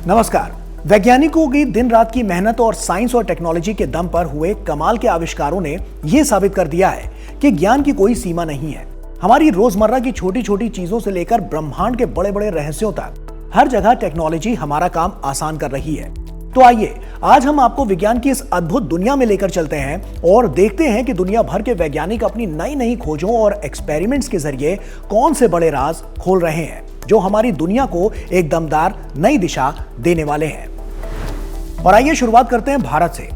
नमस्कार। वैज्ञानिकों की दिन रात की मेहनत और साइंस और टेक्नोलॉजी के दम पर हुए कमाल के आविष्कारों ने यह साबित कर दिया है कि ज्ञान की कोई सीमा नहीं है। हमारी रोजमर्रा की छोटी छोटी चीजों से लेकर ब्रह्मांड के बड़े बड़े रहस्यों तक हर जगह टेक्नोलॉजी हमारा काम आसान कर रही है। तो आइए आज हम आपको विज्ञान की इस अद्भुत दुनिया में लेकर चलते हैं और देखते हैं कि दुनिया भर के वैज्ञानिक अपनी नई नई खोजों और एक्सपेरिमेंट्स के जरिए कौन से बड़े राज खोल रहे हैं जो हमारी दुनिया को एक दमदार नई दिशा देने वाले हैं। और आइए शुरुआत करते हैं भारत से।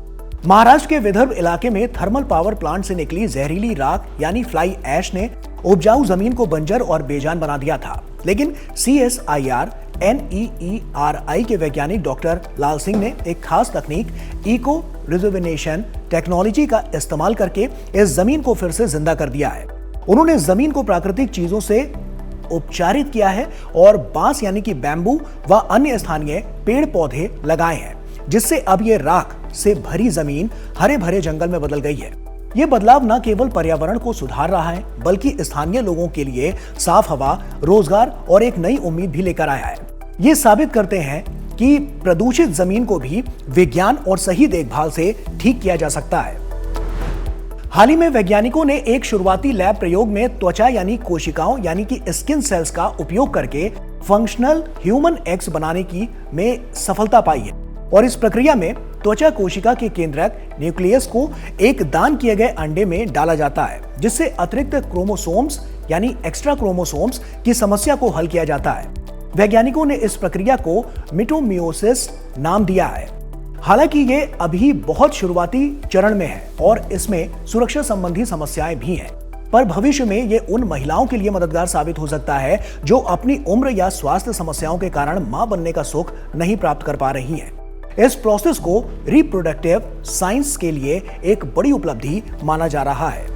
महाराष्ट्र के विदर्भ इलाके में थर्मल पावर प्लांट से निकली जहरीली राख यानी फ्लाई ऐश ने उपजाऊ जमीन को बंजर और बेजान बना दिया था। लेकिन CSIR NEERI के वैज्ञानिक डॉक्टर लाल सिंह ने एक खास तकनीक इको रिजुविनेशन टेक्नोलॉजी का इस्तेमाल करके इस जमीन को फिर से जिंदा कर दिया है। उन्होंने जमीन को प्राकृतिक चीजों से उपचारित किया है और बांस यानी कि बैम्बू व अन्य स्थानीय पेड़ पौधे लगाए हैं, जिससे अब ये राख से भरी जमीन हरे भरे जंगल में बदल गई है। ये बदलाव न केवल पर्यावरण को सुधार रहा है बल्कि स्थानीय लोगों के लिए साफ हवा, रोजगार और एक नई उम्मीद भी लेकर आया है। ये साबित करते हैं कि प्रदूषित जमीन को भी विज्ञान और सही देखभाल से ठीक किया जा सकता है। हाल ही में वैज्ञानिकों ने एक शुरुआती लैब प्रयोग में त्वचा यानी कोशिकाओं यानी कि स्किन सेल्स का उपयोग करके फंक्शनल ह्यूमन एग्स बनाने की में सफलता पाई है। और इस प्रक्रिया में त्वचा कोशिका के केंद्रक न्यूक्लियस को एक दान किए गए अंडे में डाला जाता है, जिससे अतिरिक्त क्रोमोसोम्स यानी एक्स्ट्रा क्रोमोसोम्स की समस्या को हल किया जाता है। वैज्ञानिकों ने इस प्रक्रिया को मिटोमियोसिस नाम दिया है। हालांकि ये अभी बहुत शुरुआती चरण में है और इसमें सुरक्षा संबंधी समस्याएं भी हैं, पर भविष्य में ये उन महिलाओं के लिए मददगार साबित हो सकता है जो अपनी उम्र या स्वास्थ्य समस्याओं के कारण मां बनने का सुख नहीं प्राप्त कर पा रही हैं। इस प्रोसेस को रिप्रोडक्टिव साइंस के लिए एक बड़ी उपलब्धि माना जा रहा है।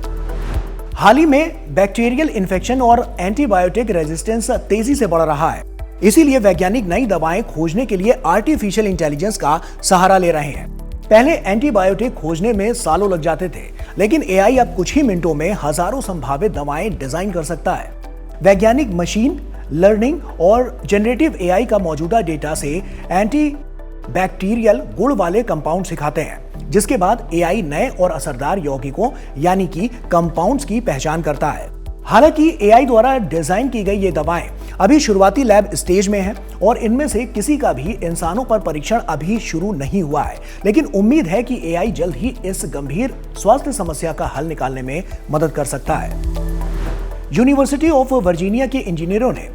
हाल ही में बैक्टीरियल इन्फेक्शन और एंटीबायोटिक रेजिस्टेंस तेजी से बढ़ रहा है। इसीलिए वैज्ञानिक नई दवाएं खोजने के लिए आर्टिफिशियल इंटेलिजेंस का सहारा ले रहे हैं। पहले एंटीबायोटिक खोजने में सालों लग जाते थे, लेकिन AI अब कुछ ही मिनटों में हजारों संभावित दवाएं डिजाइन कर सकता है। वैज्ञानिक मशीन लर्निंग और जनरेटिव AI का मौजूदा डेटा से एंटी बैक्टीरियल गुण वाले कंपाउंड सिखाते हैं, जिसके बाद AI नए और असरदार यौगिकों यानी कि कंपाउंड्स की पहचान करता है। हालांकि AI द्वारा डिजाइन की गई ये दवाएं अभी शुरुआती लैब स्टेज में हैं और इनमें से किसी का भी इंसानों पर परीक्षण अभी शुरू नहीं हुआ है, लेकिन उम्मीद है कि AI जल्द ही इस गंभीर स्वास्थ्य समस्या का हल निकालने में मदद कर सकता है। यूनिवर्सिटी ऑफ वर्जीनिया के इंजीनियरों ने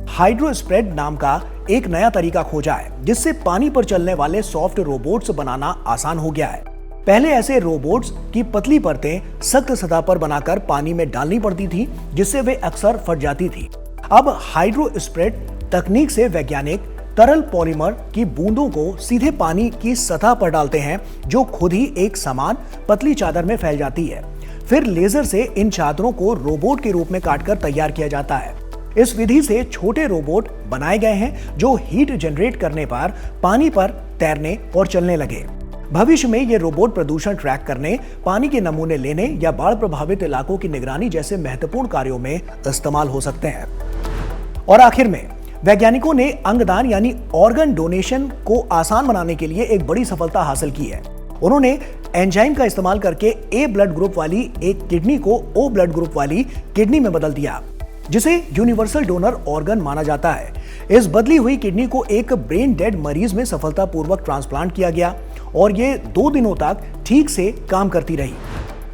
हाइड्रोस्प्रेड नाम का एक नया तरीका खोजा है, जिससे पानी पर चलने वाले सॉफ्ट रोबोट्स बनाना आसान हो गया है। पहले ऐसे रोबोट्स की पतली परतें सख्त सतह पर बनाकर पानी में डालनी पड़ती थी, जिससे वे अक्सर फट जाती थी। अब हाइड्रोस्प्रेड तकनीक से वैज्ञानिक तरल पॉलीमर की बूंदों को सीधे पानी की सतह पर डालते हैं, जो खुद ही एक समान पतली चादर में फैल जाती है। फिर लेजर से इन चादरों को रोबोट के रूप में काटकर तैयार किया जाता है। इस विधि से छोटे रोबोट बनाए गए हैं जो हीट जनरेट करने पर पानी पर तैरने और चलने लगे। भविष्य में ये रोबोट प्रदूषण ट्रैक करने, पानी के नमूने लेने या बाढ़ प्रभावित इलाकों की निगरानी जैसे महत्वपूर्ण कार्यों में इस्तेमाल हो सकते हैं। और आखिर में वैज्ञानिकों ने अंगदान यानी ऑर्गन डोनेशन को आसान बनाने के लिए एक बड़ी सफलता हासिल की है। उन्होंने एंजाइम का इस्तेमाल करके A ब्लड ग्रुप वाली एक किडनी को O ब्लड ग्रुप वाली किडनी में बदल दिया, जिसे यूनिवर्सल डोनर ऑर्गन माना जाता है। इस बदली हुई किडनी को एक ब्रेन डेड मरीज में सफलतापूर्वक ट्रांसप्लांट किया गया और ये 2 दिनों तक ठीक से काम करती रही।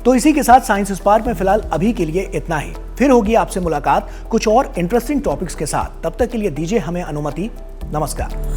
तो इसी के साथ साइंस स्पार्क में फिलहाल अभी के लिए इतना ही। फिर होगी आपसे मुलाकात कुछ और इंटरेस्टिंग टॉपिक्स के साथ। तब तक के लिए दीजिए हमें अनुमति। नमस्कार।